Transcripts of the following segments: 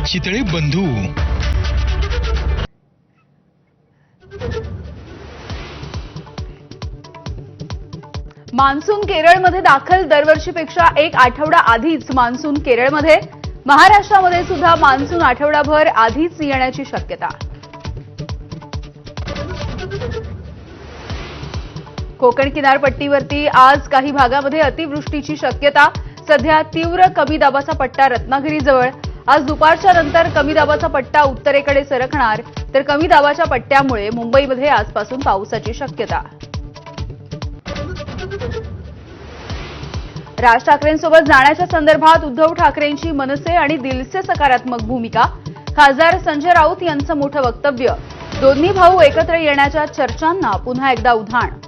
चितळे बंधू. मान्सून केरळमध्ये दाखल. दरवर्षीपेक्षा एक आठवडा आधीच मान्सून केरळमध्ये. महाराष्ट्रामध्ये सुद्धा मान्सून आठवडाभर आधीच येण्याची शक्यता. कोकण किनारपट्टीवरती आज काही भागामध्ये अतिवृष्टीची शक्यता. सध्या तीव्र कमी दाबाचा पट्टा रत्नागिरीजवळ. आज दुपारच्या नंतर कमी दाबाचा पट्टा उत्तरेकडे सरकणार, तर कमी दाबाच्या पट्ट्यामुळे मुंबईमध्ये आजपासून पावसाची शक्यता. राज ठाकरेंसोबत जाण्याच्या संदर्भात उद्धव ठाकरेंची मनसे आणि दिलसे सकारात्मक भूमिका. खासदार संजय राऊत यांचं मोठं वक्तव्य. दोन्ही भाऊ एकत्र येण्याच्या चर्चांना पुन्हा एकदा उधाण.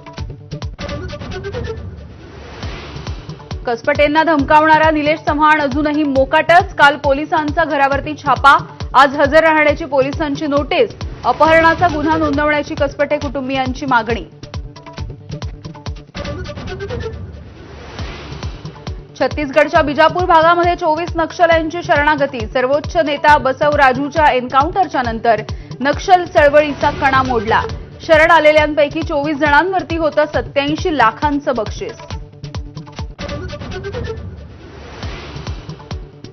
कसपटेंना धमकावणारा निलेश चव्हाण अजूनही मोकाटच. काल पोलिसांचा घरावरती छापा. आज हजर राहण्याची पोलिसांची नोटीस. अपहरणाचा गुन्हा नोंदवण्याची कसपटे कुटुंबियांची मागणी. छत्तीसगडच्या बिजापूर भागामध्ये 24 नक्षल्यांची शरणागती. सर्वोच्च नेता बसव राजूच्या एन्काउंटरच्या नंतर नक्षल चळवळीचा कणा मोडला. शरण आलेल्यांपैकी 24 जणांवरती होतं 87 लाखांचं बक्षीस.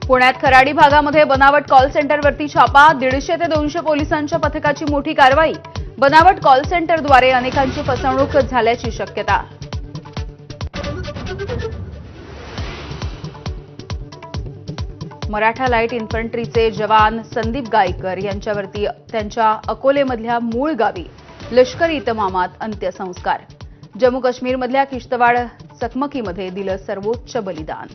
पुण्यात खराडी भागामध्ये बनावट कॉल सेंटरवरती छापा. 150 ते 200 पोलिसांच्या पथकाची मोठी कारवाई. बनावट कॉल सेंटरद्वारे अनेकांची फसवणूक झाल्याची शक्यता. मराठा लाईट इन्फंट्रीचे जवान संदीप गायकर यांच्यावरती त्यांच्या अकोलेमधल्या मूळ गावी लष्करी इतमामात अंत्यसंस्कार. जम्मू काश्मीरमधल्या किश्तवाड चकमकीमध्ये दिलं सर्वोच्च बलिदान.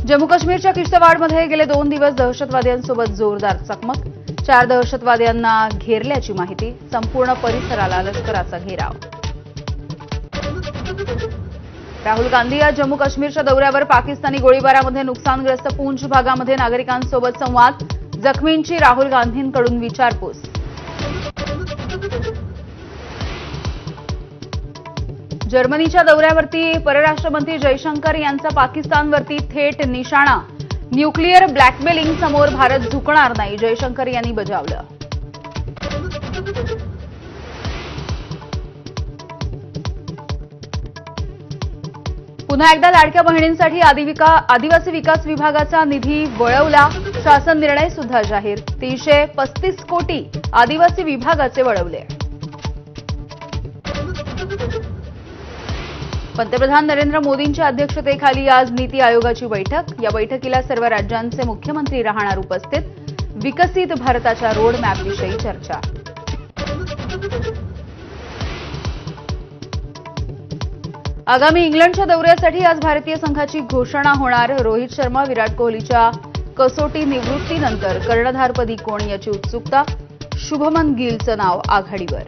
जम्मू काश्मीरच्या किश्तवाडमध्ये गेले 2 दिवस दहशतवाद्यांसोबत जोरदार चकमक. 4 दहशतवाद्यांना घेरल्याची माहिती. संपूर्ण परिसराला लष्कराचा घेराव. राहुल गांधी आज जम्मू काश्मीरच्या दौऱ्यावर. पाकिस्तानी गोळीबारामध्ये नुकसानग्रस्त पूंछ भागामध्ये नागरिकांसोबत संवाद. जखमींची राहुल गांधींकडून विचारपूस. जर्मनीच्या दौऱ्यावरती परराष्ट्र मंत्री जयशंकर यांचा पाकिस्तानवरती थेट निशाणा. न्यूक्लिअर ब्लॅकमेलिंग समोर भारत झुकणार नाही, जयशंकर यांनी बजावलं. पुन्हा एकदा लाडक्या बहिणींसाठी आदिवासी विकास विभागाचा निधी वळवला. शासन निर्णय सुद्धा जाहीर. 335 कोटी आदिवासी विभागाचे वळवले. पंतप्रधान नरेंद्र मोदींच्या अध्यक्षतेखाली आज नीती आयोगाची बैठक. या बैठकीला सर्व राज्यांचे मुख्यमंत्री राहणार उपस्थित. विकसित भारताच्या रोडमॅपविषयी चर्चा. आगामी इंग्लंडच्या दौऱ्यासाठी आज भारतीय संघाची घोषणा होणार. रोहित शर्मा, विराट कोहलीच्या कसोटी निवृत्तीनंतर कर्णधारपदी कोण याची उत्सुकता. शुभमन गिलचं नाव आघाडीवर.